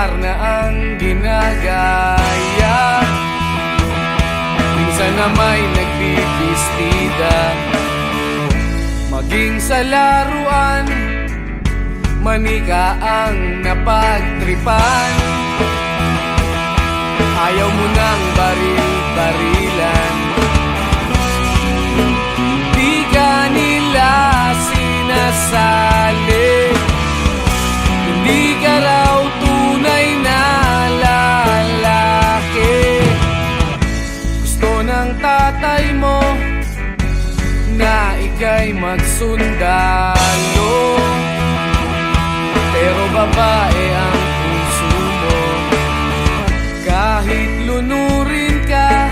lugar na ang ginagaya. Minsan na may nagbibistida, maging sa laruan, manika ang napagtripan. Ayaw mo nang baril-barilan, di ka nila sinasali. Hindi ka raw tunay na lalaki. Gusto ng tatay mo na ika'y magsundalo, pero babae ang puso mo. Kahit lunurin ka,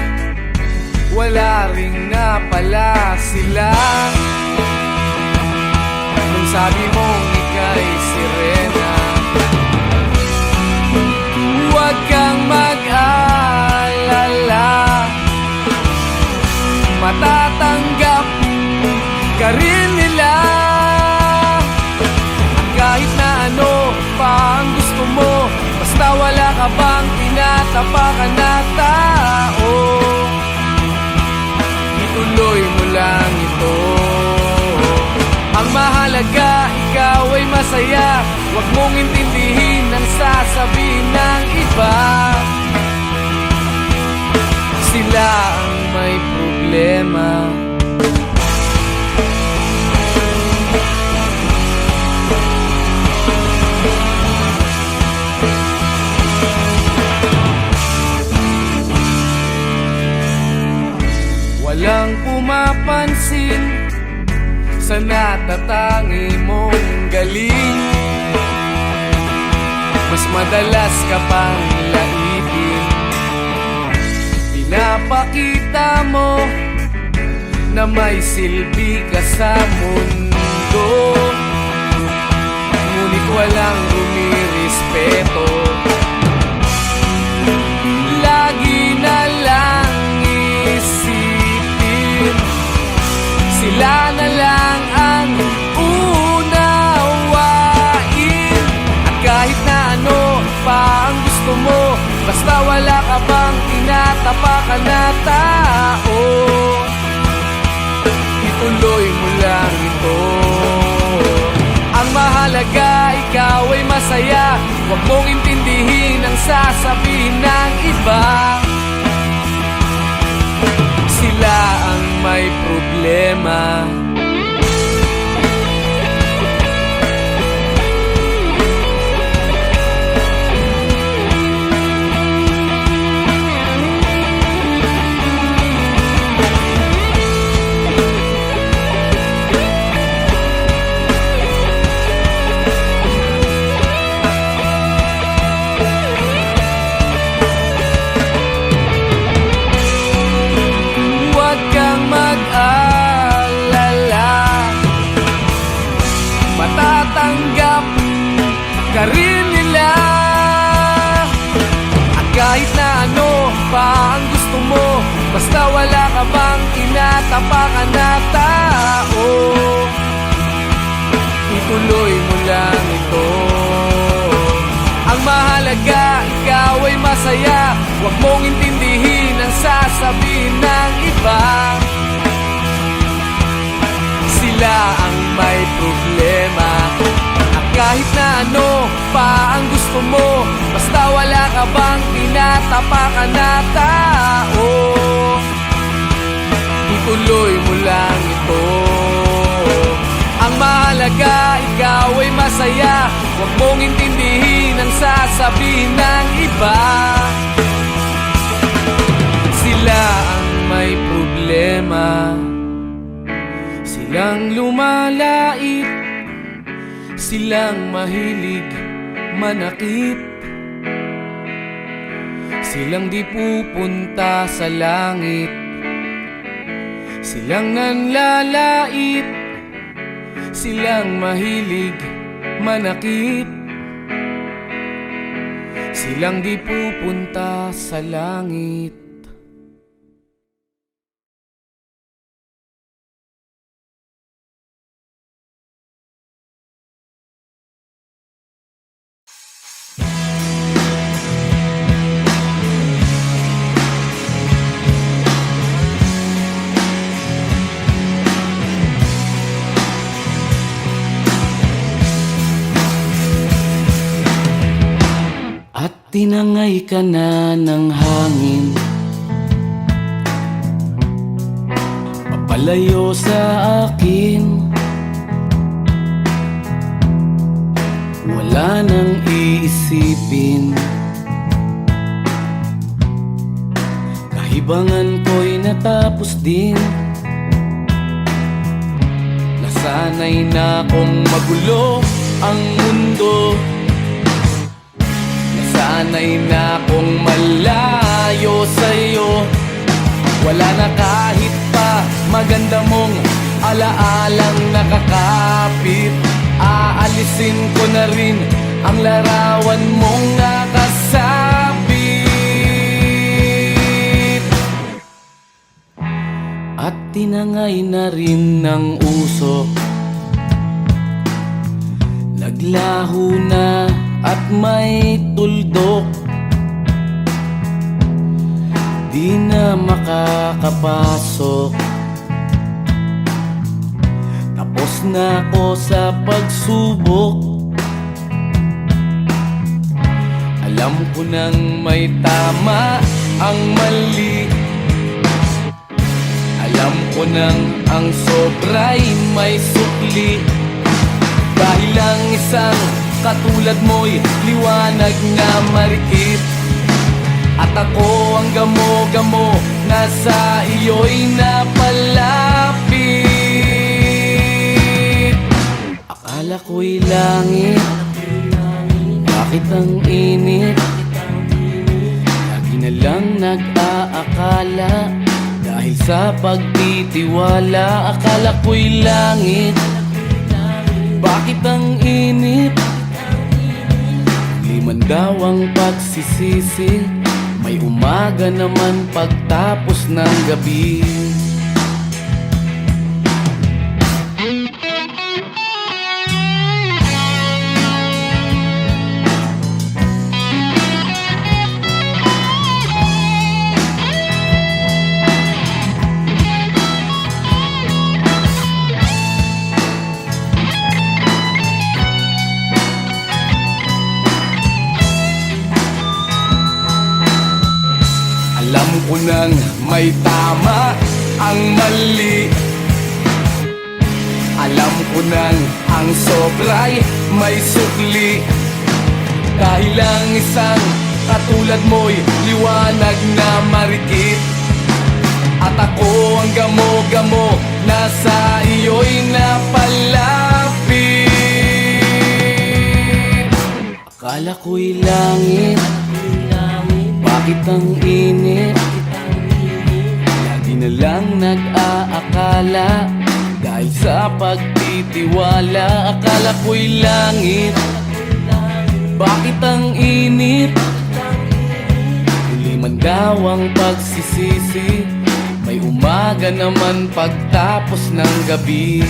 wala ring napala sila. Nung sabi mong ika'y sirena, huwag kang mag-alala, matatanggap ka rin nila. Kahit na ano pa ang gusto mo, basta wala ka bang tinatapakan na tao, ituloy mo lang ito. Ang mahalaga, ikaw ay masaya. Huwag mong intindihin ang sasabihin ng iba. Sila ang may problema. Walang pumapansin sa natatangi mong galing. Mas madalas ka pang laipin, pinapakita mo na may silbi ka sa mundo. Ngunit walang rumirespeto, lagi na lang isipin sila na lang ang unawain. At kahit na ano pa ang gusto mo, basta wala ka bang tinatapakan na tao, ituloy mo lang ito. Ang mahalaga, ikaw ay masaya. Huwag mong intindihin ang sasabihin ng iba. Sila ang may problema. Matatanggap ka rin nila. At kahit na ano pa ang gusto mo, basta wala ka bang tinatapakan na tao, ituloy mo lang ito. Ang mahalaga, ikaw ay masaya. Huwag mong intindihin ang sasabihin ng iba. Sila ang may problema. At kahit na ano pa ang gusto mo, basta wala ka bang tinatapakan na tao, ituloy mo lang ito. Ang mahalaga, ikaw ay masaya. Huwag mong intindihin ang sasabihin ng iba. Sila ang may problema. Silang lumalait, silang mahilig manakit, silang di pupunta sa langit, silang nanlalait, silang mahilig manakit, silang di pupunta sa langit. tinangay ka na ng hangin, papalayo sa akin. Wala nang iisipin, kahibangan ko'y natapos din. Nasanay na kong magulo ang mundo, nasanay na kong malayo sa'yo. Wala na kahit pa maganda mong alaalang nakakapit. Aalisin ko na rin ang larawan mong nakasabit. At tinangay na rin ng usok, naglaho na at may tuldok. Di na makakapasok, tapos na ako sa pagsubok. Alam ko nang may tama ang mali, alam ko nang ang sobra'y may sukli. Dahil lang isang katulad mo'y liwanag na marikit, at ako ang gamo-gamo na sa iyo'y napalapit. Akala ko'y langit, bakit ang init? Lagi na lang nag-aakala, dahil sa pagtitiwala. Akala ko'y langit, bakit ang init? Liman daw ang pagsisisi, may umaga naman pagtapos ng gabi. Alam ko nang may tama ang mali, alam ko nang ang sobra'y may sukli. Dahil lang isang katulad mo'y liwanag na marikit, at ako ang gamo-gamo na sa iyo'y napalapit. Akala ko'y langit, bakit ang init? Lagi na lang nag-aakala, dahil sa pagtitiwala. Akala ko'y langit, bakit ang init? Huli man daw ang pagsisisi, may umaga naman pagtapos ng gabi.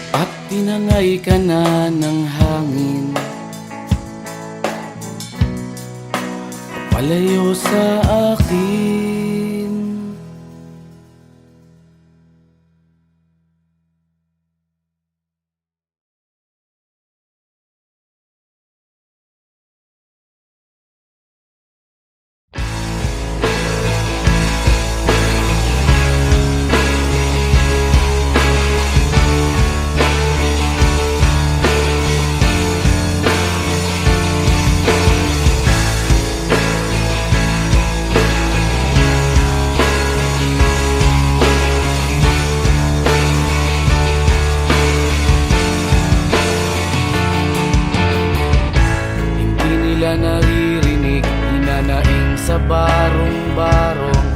At tinangay ka na ng hangin, palayo sa akin. Naririnig, hinanaing sa barong-barong,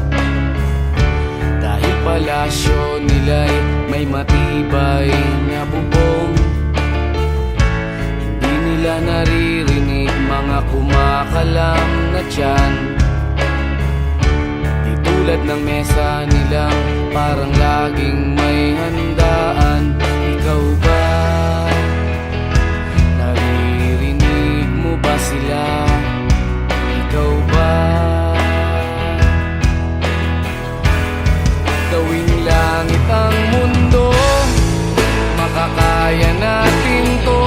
dahil palasyo nila'y may matibay na bubong. Hindi nila naririnig mga kumakalam na tiyan, di tulad ng mesa nilang parang laging may handaan. Ikaw ba? Naririnig mo ba sila? Ikaw ba? Gawing langit ang mundo, makakaya natin to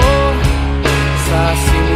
sa simula.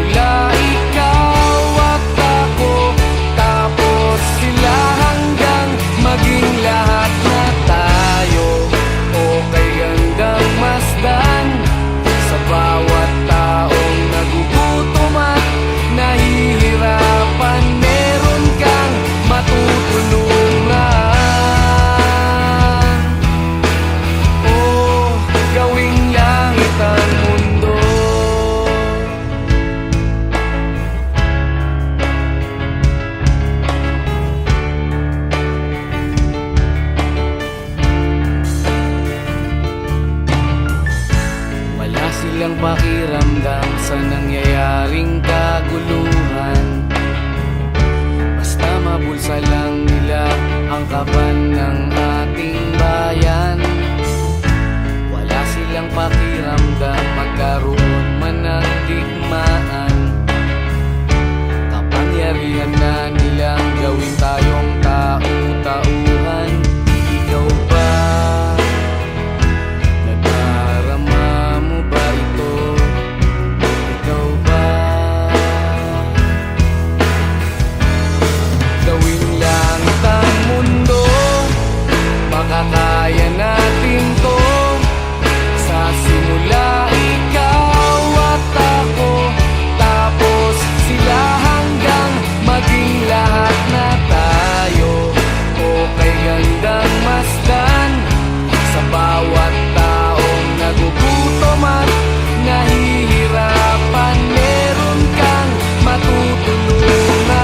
kinakaban ng ating bayan. Wala silang pakiramdam magkaroon man ng digmaan. Kapangyarihan na nilang gawin tayong tau-tauhan. Ikaw ba? Nadarama mo ba ito? Ikaw ba? Gawin langit ang mundo, makakaya natin to. Sa simula ikaw at ako, tapos sila hanggang maging lahat na tayo. O kay gandang masdan sa bawat taong nagugutom at nahihirapan, meron kang matutulungan.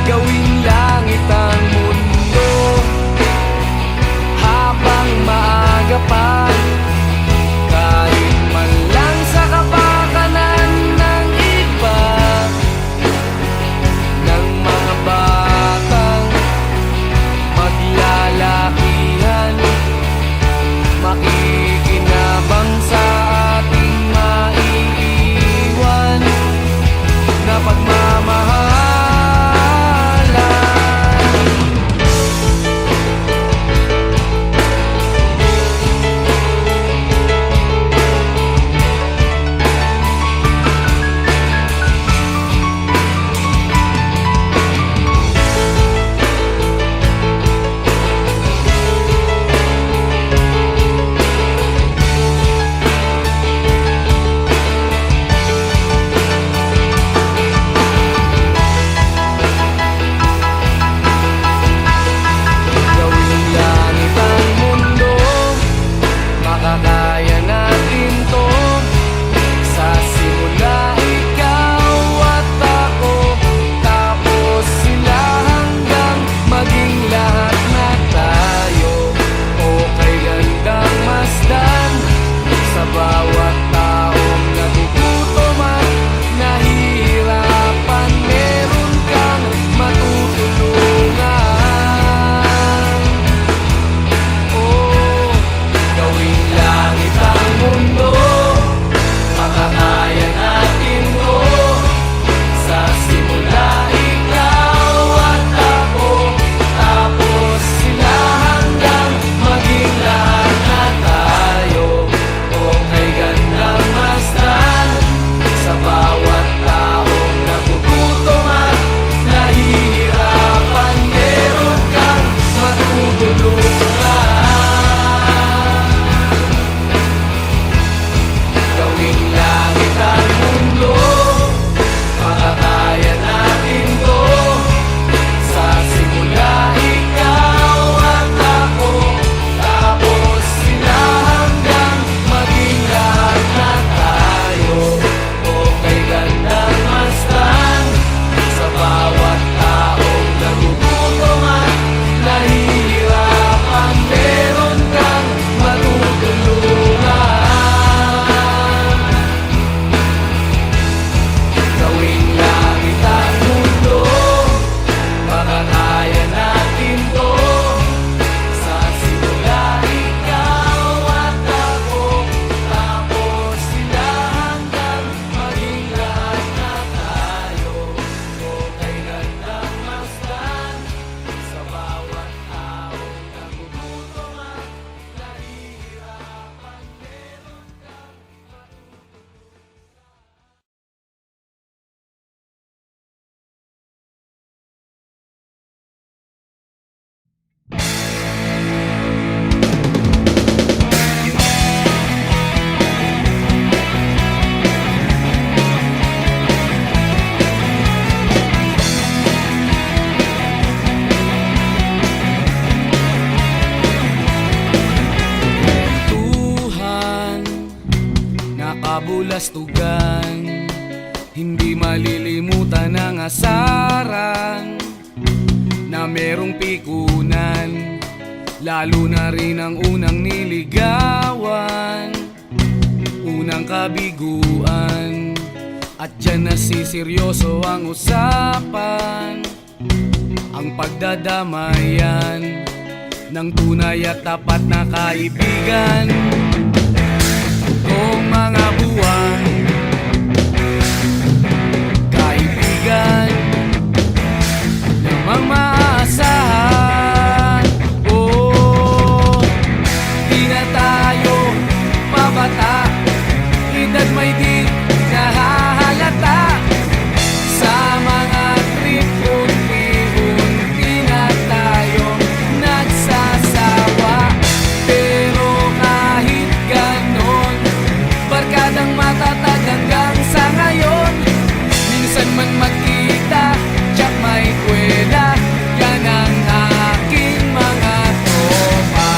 Gawing langit ang mundo habang maaga pa. Kahit man lang sa kapakanan ng iba, ng mga batang maglalakihan, makikinabang sa ating maiiwan na pagmamahal. Makakaya natin to. Sa simula ikaw at ako, tapos sila hanggang maging lahat na tayo. O kay gandang masdan sa bawat taong nagugutom at nahihirapan, meron kang matutulungan. Gawing langit ang mundo, makakaya natin to. Sa simula ikaw at ako, tapos sila hanggang maging lahat na tayo. O kay gandang masdan sa bawat taong nagugutom at nahihirapan, meron kang matutulungan. Gawing langit ang mundo, makakaya natin to. Sa simula ikaw at ako, tapos sila hanggang maging lahat na tayo. O kay gandang masdan sa bawat taong nagugutom at nahihirapan, meron kang matutulungan. Gawing langit ang mundo, makakaya natin to. Sa simula ikaw at ako, tapos sila hanggang maging lahat na tayo. O kay gandang masdan sa bawat taong nagugutom at nahihirapan, meron kang Tuhan, nakabulastugan, hindi malilimutan ang asaran na merong pikunan, lalo na rin ang unang niligawan, unang kabiguan, at At dyan nasiseryoso ang usapan, ang pagdadamayan ng tunay at tapat na kaibigan. Kung mga buwan, kaibigan namang maaasahan. Oh, di na tayo pabata, edad may di nahahalata. Sa mga trip, unti-unti na tayong nagsasawa. Pero kahit ganon, barkadang matatag hanggang sa ngayon. Minsan man magkita, tsak may kwela, yan ang aking mga tropa.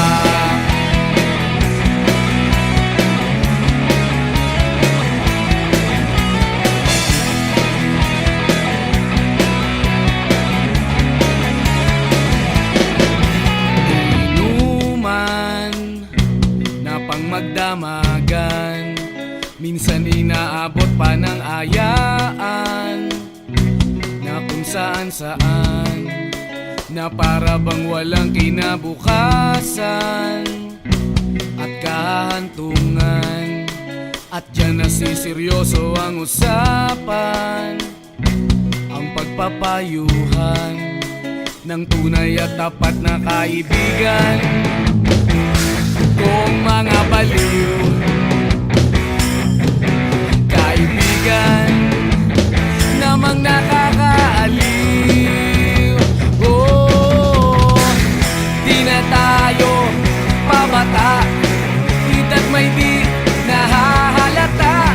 Inuman na pang magdamagan, minsan inaabot pa ng ayaan na kung saan-saan, na para bang walang kinabukasan at kahantungan. At dyan nasiseryoso ang usapan, ang pagpapayuhan ng tunay at tapat na kaibigan. Kung mga baliw, kaibigan namang nakakaaliw. Oh, di na tayo pabata, edad may di nahahalata.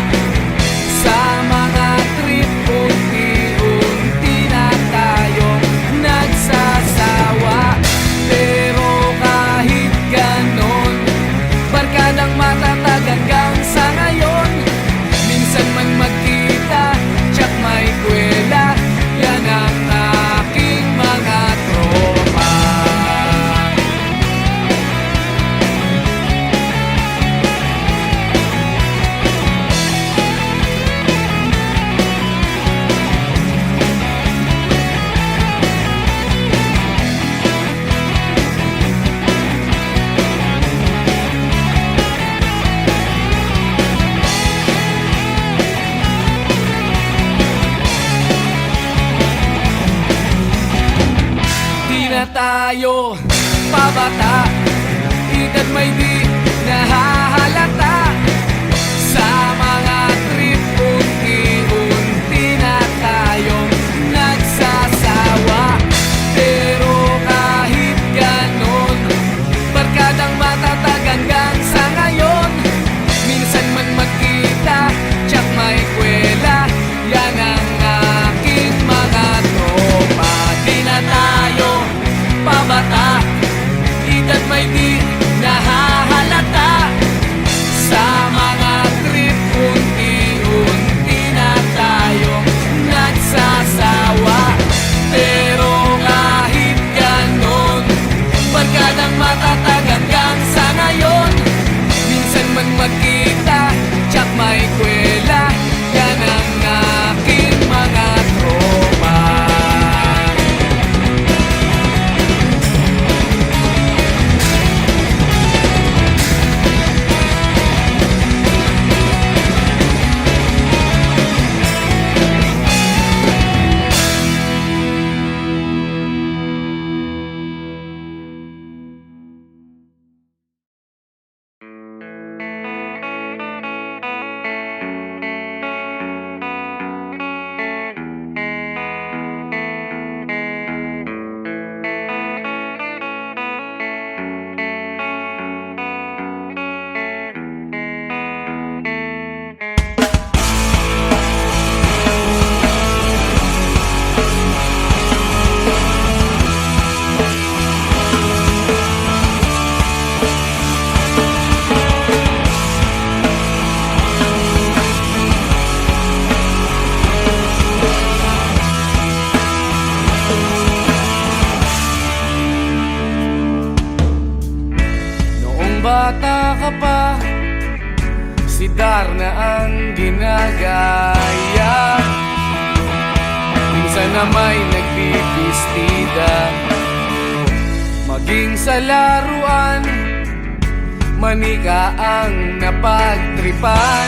Sa mga trip, unti-unti na tayong nagsasawa. Pero kahit ganon, barkadang matatag hanggang sa ngayon. Minsan man magkita, tsak may kwela, yan ang aking mga tropa. Di na tayo pabata, edad may di nahahalata. Sa mga trip, unti-unti na tayong nagsasawa. Pero kahit ganon, barkadang matatag hanggang sa ngayon. Minsan man magkita, tsak may kwela, yan ang aking mga tropa. Di na tayo pabata, edad may di nahahalata. Sa mga trip, unti-unti na tayong nagsasawa. Pero kahit ganon, barkadang matatag hanggang sa ngayon. Minsan man magkita, tsak may kwela, yan ang aking mga tropa. bata ka pa, si Darna ang ginagaya. na may nagbibistida. Maging sa laruan, manika ang napagtripan.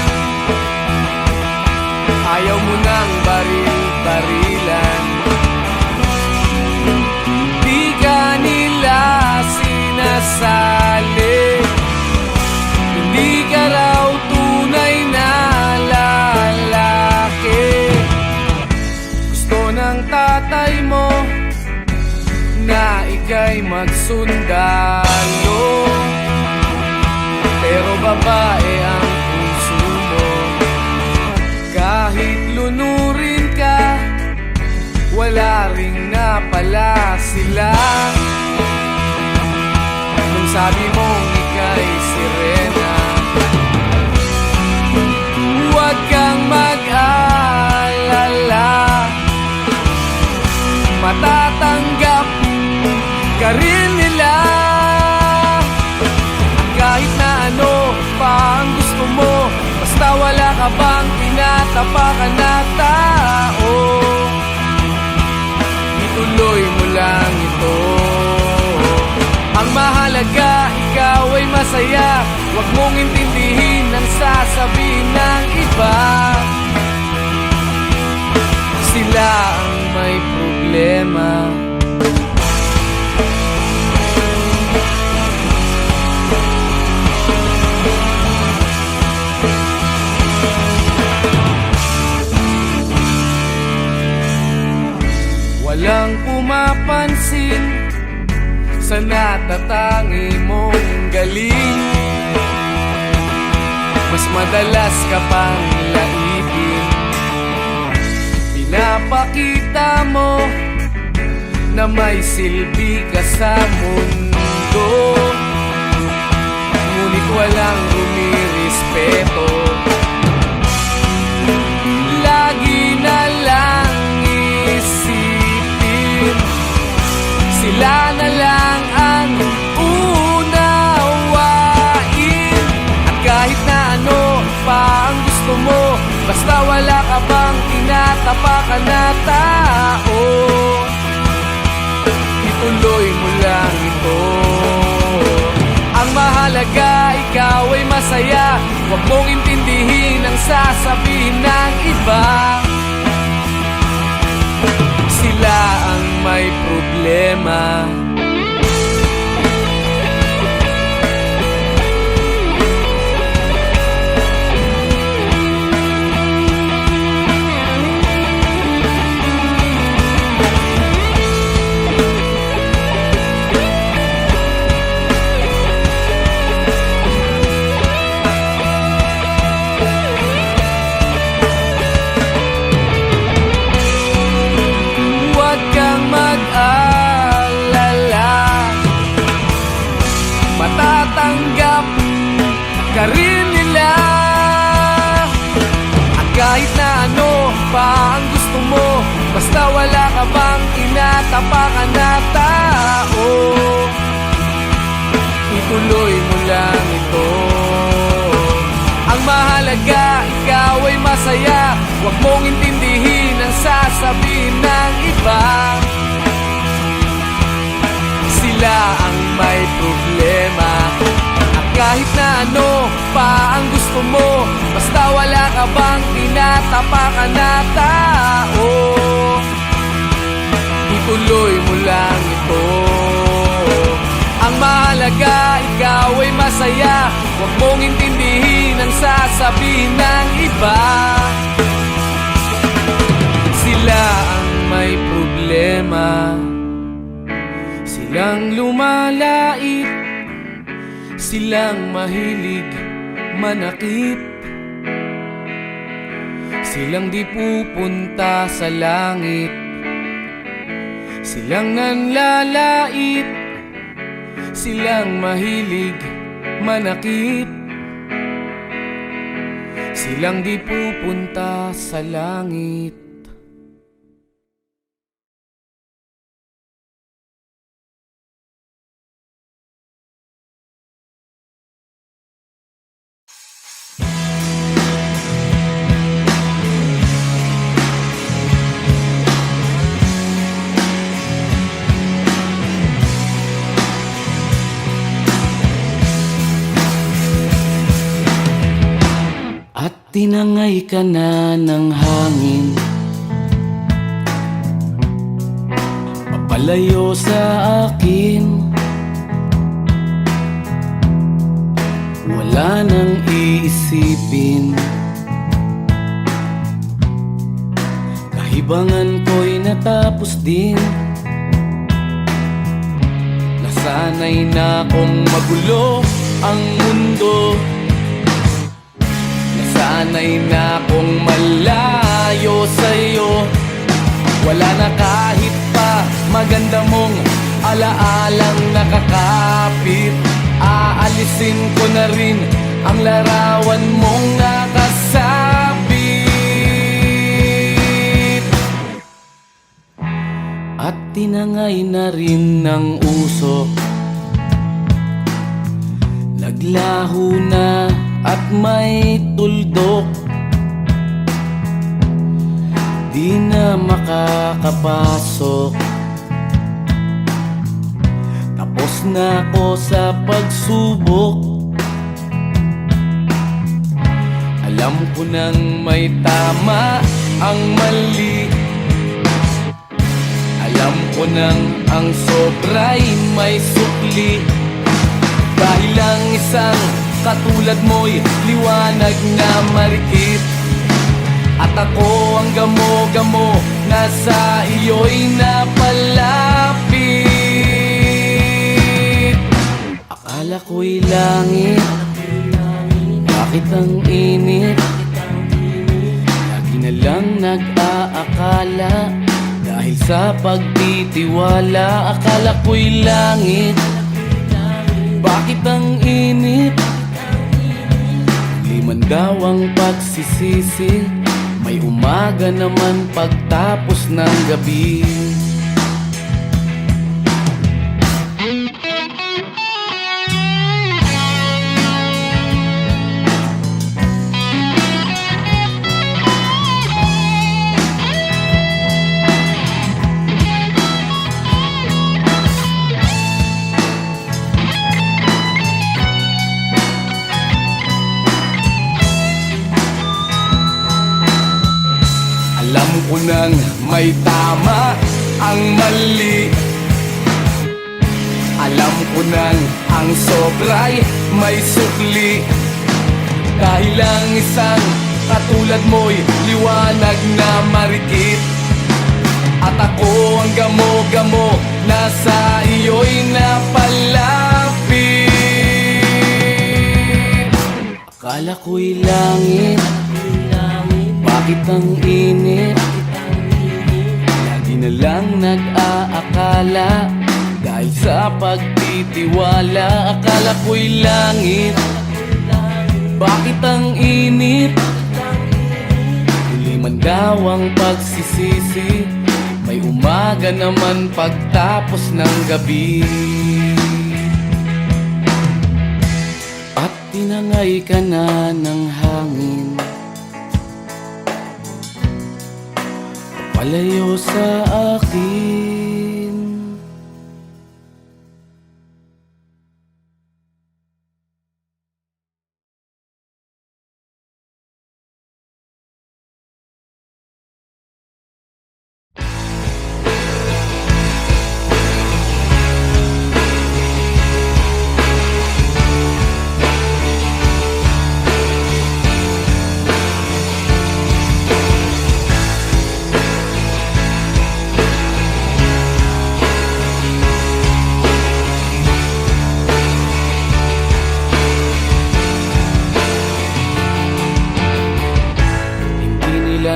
Ayaw mo nang baril-barilan, di ka nila sinasali. Hindi ka raw tunay na lalaki. Gusto ng tatay mo na ika'y magsundalo, pero babae ang puso mo. Kahit lunurin ka, wala ring napala sila. Nung sabi mong ika'y sirena, huwag kang mag-alala, matatanggap ka rin nila. Kahit na ano pa ang gusto mo, basta wala ka bang tinatapakan na tao, ituloy mo lang ito. Ang mahalaga, ikaw ay masaya. Huwag mong intindihin ang sasabihin ng iba. Sila ang may problema. Walang pumapansin sa natatangi mong galing. Mas madalas ka pang laipin. Pinapakita mo na may silbi ka sa mundo, ngunit walang rumirespeto. Lagi na lang isipin, sila na lang ang unawain. At kahit na ano pa ang gusto mo, basta wala ka bang tinatapakan na tao, ituloy mo lang ito. Ang mahalaga, ikaw ay masaya. Huwag mong intindihin ang sasabihin ng iba. Sila ang may problema. Matatanggap ka rin nila. At kahit na ano pa ang gusto mo, basta wala ka bang tinatapakan na tao, ituloy mo lang ito. Ang mahalaga, ikaw ay masaya. Huwag mong intindihin ang sasabihin ng iba. Sila ang may problema. At kahit na ano pa ang gusto mo, basta wala ka bang tinatapakan na tao, ituloy mo lang ito. Ang mahalaga, ikaw ay masaya. Huwag mong intindihin ang sasabihin ng iba. Sila ang may problema. Silang lumalait, silang mahilig manakit, silang di pupunta sa langit, silang nanlalait, silang mahilig manakit, silang di pupunta sa langit. tinangay ka na ng hangin, papalayo sa akin. Wala nang iisipin, kahibangan ko'y natapos din. Nasanay na kong magulo ang mundo, nasanay na kong malayo sa'yo. Wala na kahit pa maganda mong alaalang nakakapit. Aalisin ko na rin ang larawan mong nakasabit. At tinangay na rin ng usok, naglaho na at may tuldok. Di na makakapasok, tapos na ako sa pagsubok. Alam ko nang may tama ang mali, alam ko nang ang sobra'y may sukli. Dahil lang isang katulad mo'y liwanag na marikit, at ako ang gamo-gamo na sa iyo'y napalapit. Akala ko'y langit, bakit ang init? Lagi na lang nag-aakala, dahil sa pagtitiwala. Akala ko'y langit, bakit ang init? Liman daw ang pagsisisi, may umaga naman pagtapos ng gabi. Alam ko nang may tama ang mali, alam ko nang ang sobra'y may sukli. Dahil lang isang katulad mo'y liwanag na marikit, at ako ang gamo-gamo na sa iyo'y napalapit. Akala ko'y langit, bakit ang init? Lagi na lang nag-aakala, dahil sa pagtitiwala. Akala ko'y langit, bakit ang init? Huli man daw ang pagsisisi, may umaga naman pagtapos ng gabi. At tinangay ka na ng hangin, palayo sa akin.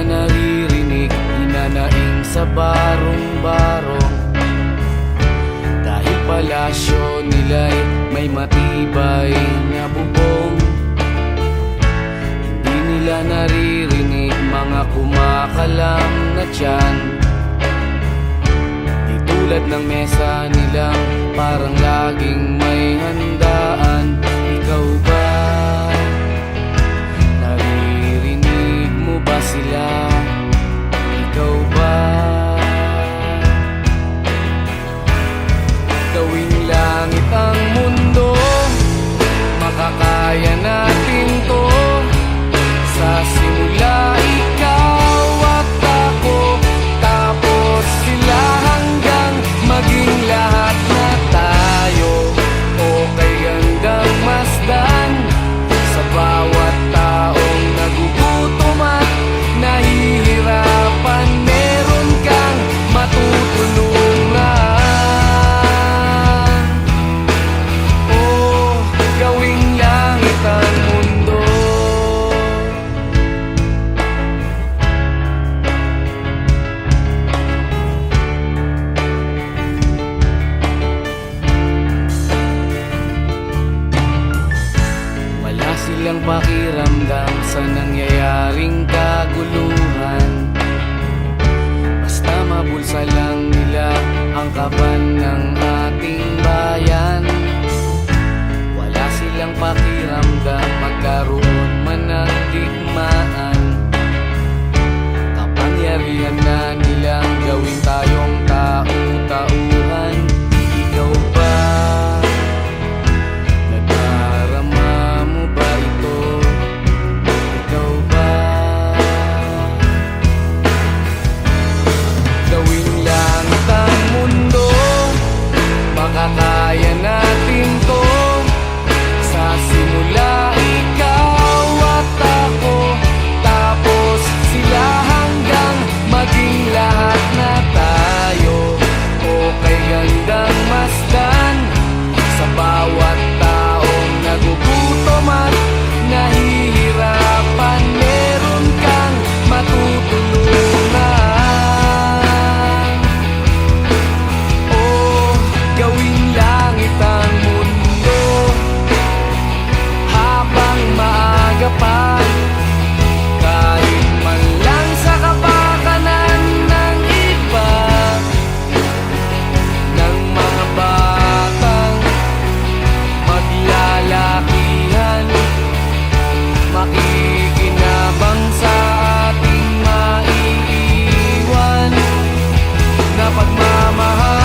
Naririnig, hinanaing sa barong-barong, dahil palasyo nila'y may matibay na bubong. Hindi nila naririnig mga kumakalam na tiyan, di tulad ng mesa nilang parang laging may handaan. Ikaw ba? Naririnig mo ba sila? Ikaw ba? Gawing langit ang mundo, makakaya natin to sa kinakaban ng ating bayan. Wala silang pakiramdam magkaroon man ng digmaan. Kapangyarihan na nilang gawin tayong tau-tauhan. Ikaw ba? Nadarama mo ba ito? Ikaw ba? Gawing langit ang mundo, baka kaya natin to. Sa simula ikaw at ako, tapos sila hanggang maging lahat na tayo. Okay gandang masdan sa bawat taong nagugutom at nahihirapan. Meron kang matutulungan. Oh, gawing langit ang mundo habang maaga pa. Kahit man lang sa kapakanan ng iba, ng mga batang maglalakihan, makikinabang sa ating maiiwan na pagmamahalan.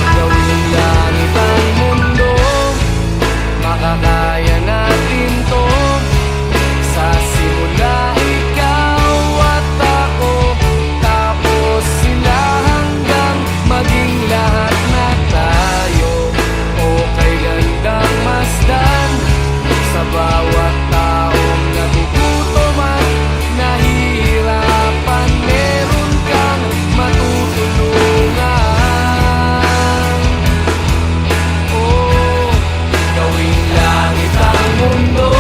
Gawing langit ang mundo, makakaya natin to. Sa simula ikaw at ako, tapos sila hanggang maging lahat na tayo. Okay gandang masdan sa bawat taong nagugutom at nahihirapan. Meron kang matutulungan. Oh, gawing langit ang mundo,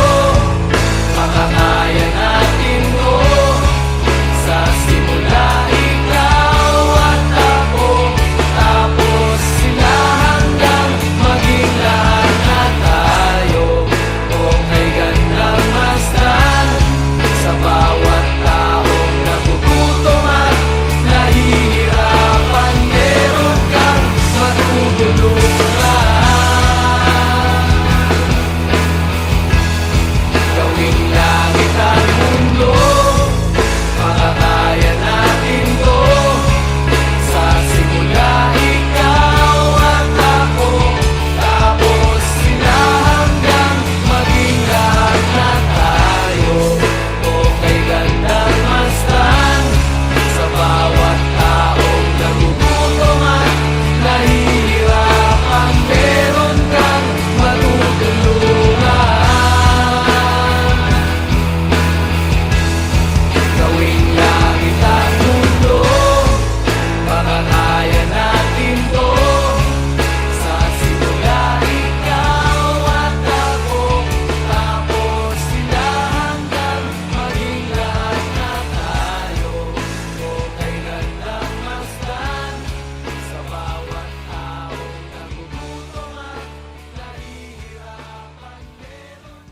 makakaya natin to. Sa simula ikaw at ako, tapos sila hanggang maging lahat na tayo. Okay gandang masdan sa bawat taong nagugutom at nahihirapan. Meron kang matutulungan. Gawing langit ang mundo, makakaya natin to. Sa simula ikaw at ako, tapos sila hanggang maging lahat na tayo. Okay gandang masdan sa bawat taong nagugutom at nahihirapan. Meron kang matutulungan. Gawing langit ang mundo, makakaya natin to. Sa simula ikaw at ako, tapos sila hanggang maging lahat na tayo. Okay gandang masdan sa bawat taong nagugutom at nahihirapan. Meron kang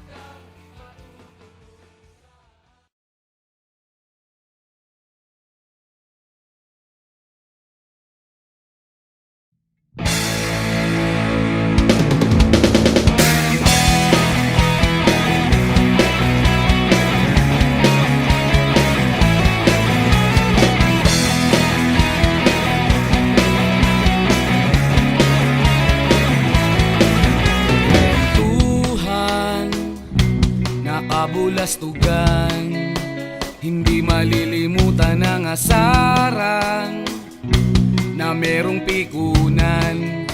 Tuhan, nakabulastugan, hindi malilimutan ang asaran na merong pikunan,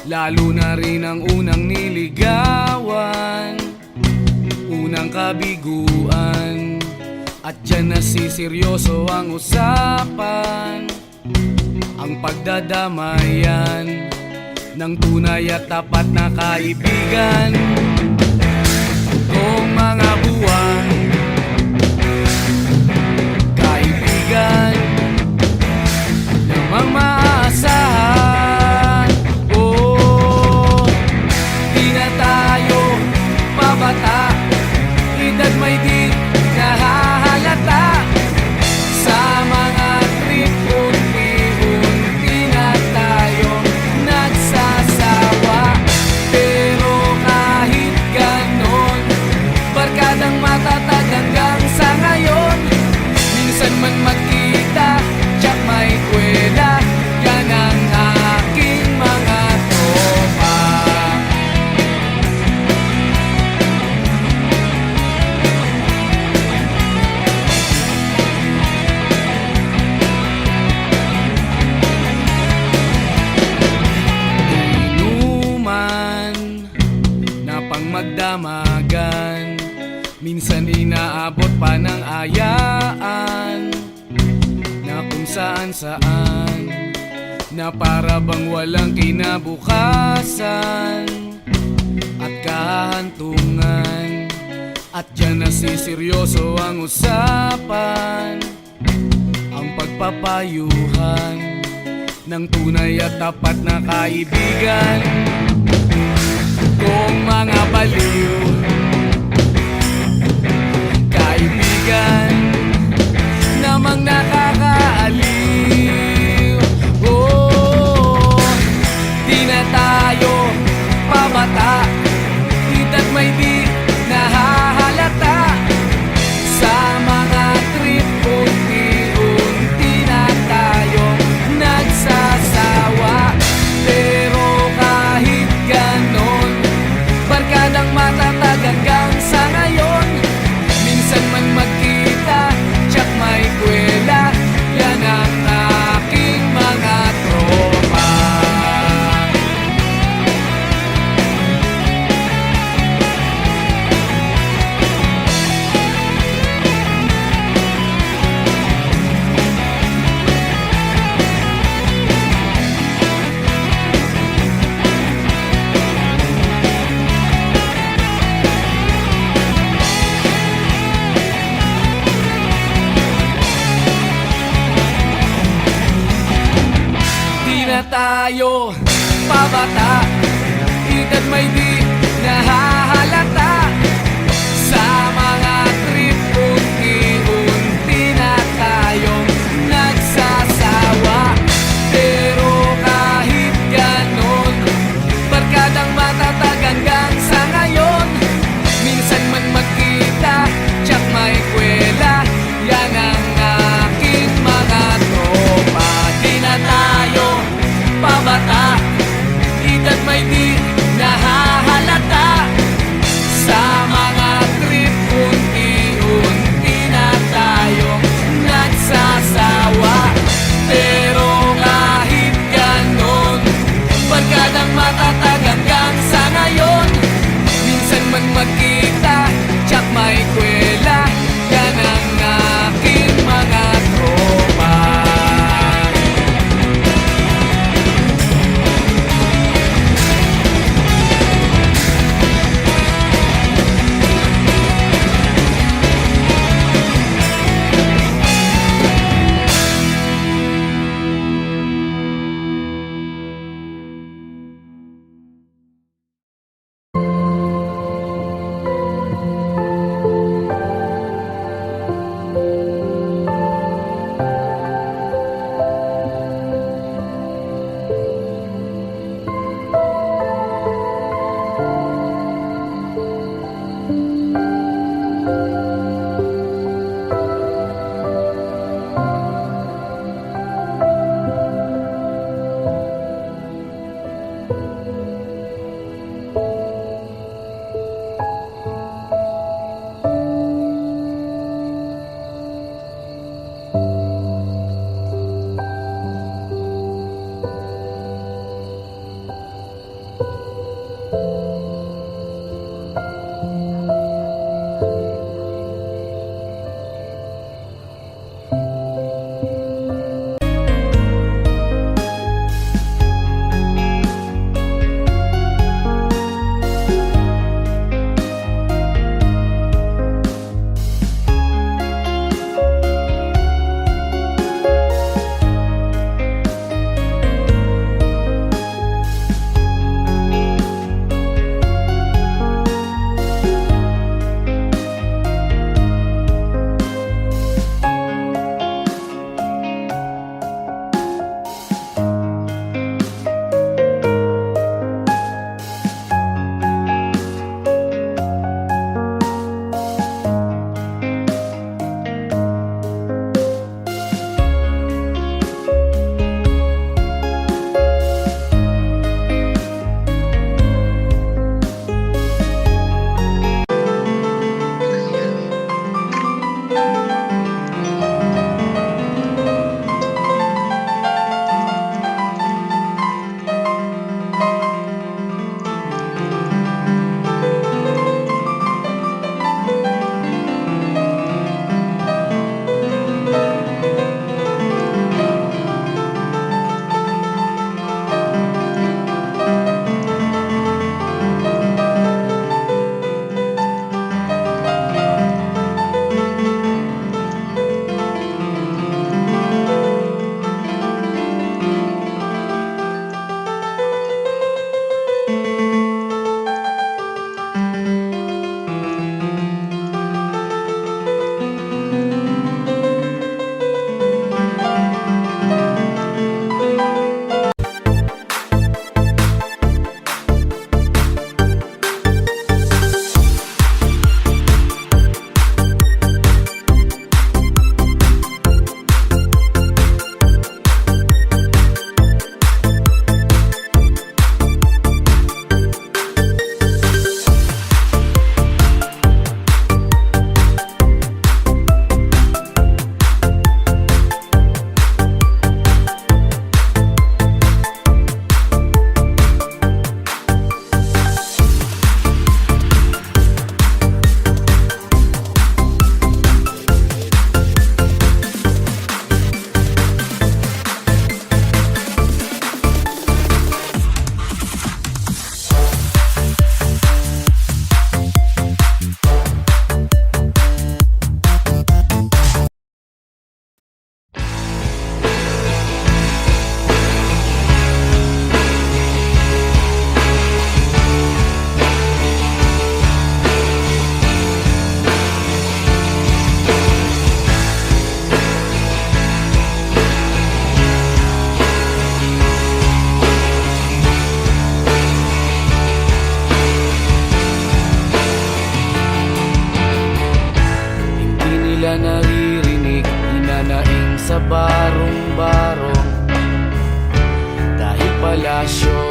lalo na rin ang unang niligawan, unang kabiguan, At dyan nasiseryoso ang usapan, ang pagdadamayan ng tunay at tapat na kaibigan. Kung mga buwan, kaibigan namang maaasahan. Oh, di na tayo pabata, edad may di nahahalata. Sa mga trip, unti-unti na tayo nagsasawa. Pero kahit ganon, barkadang matatag hanggang sa ngayon. Minsan man magkita, tsak may kwela, yan ang aking mga tropa. Inuman na pang magdamagan, minsan inaabot pa ng ayaan, na kung saan-saan, na para bang walang kinabukasan at kahantungan. At dyan nasiseryoso ang usapan, ang pagpapayuhan ng tunay at tapat na kaibigan. Kung mga baliw, kaibigan namang nakakaaliw. Oh, di na tayo pabata, edad may di nahahalata. Sa mga trip, unti-unti na tayo nagsasawa. Pero kahit ganon, barkadang matatag hanggang sa ngayon. Minsan man magkita, tsak may kwela, yan ang aking mga tropa. Di na tayo pabata, edad may di nahahalata. Sa mga trip, unti-unti na tayong nagsasawa. Pero kahit ganon, barkadang matatag hanggang sa ngayon. Minsan man magkita, tsak may kwela, yan ang aking mga tropa. Di na tayo pabata, edad may di nahahalata.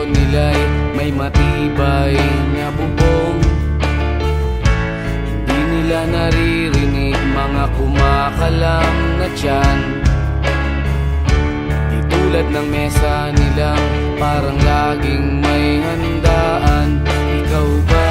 nila'y may matibay na bubong. Hindi nila naririnig mga kumakalam na tiyan. Di tulad ng mesa nilang parang laging may handaan. Ikaw ba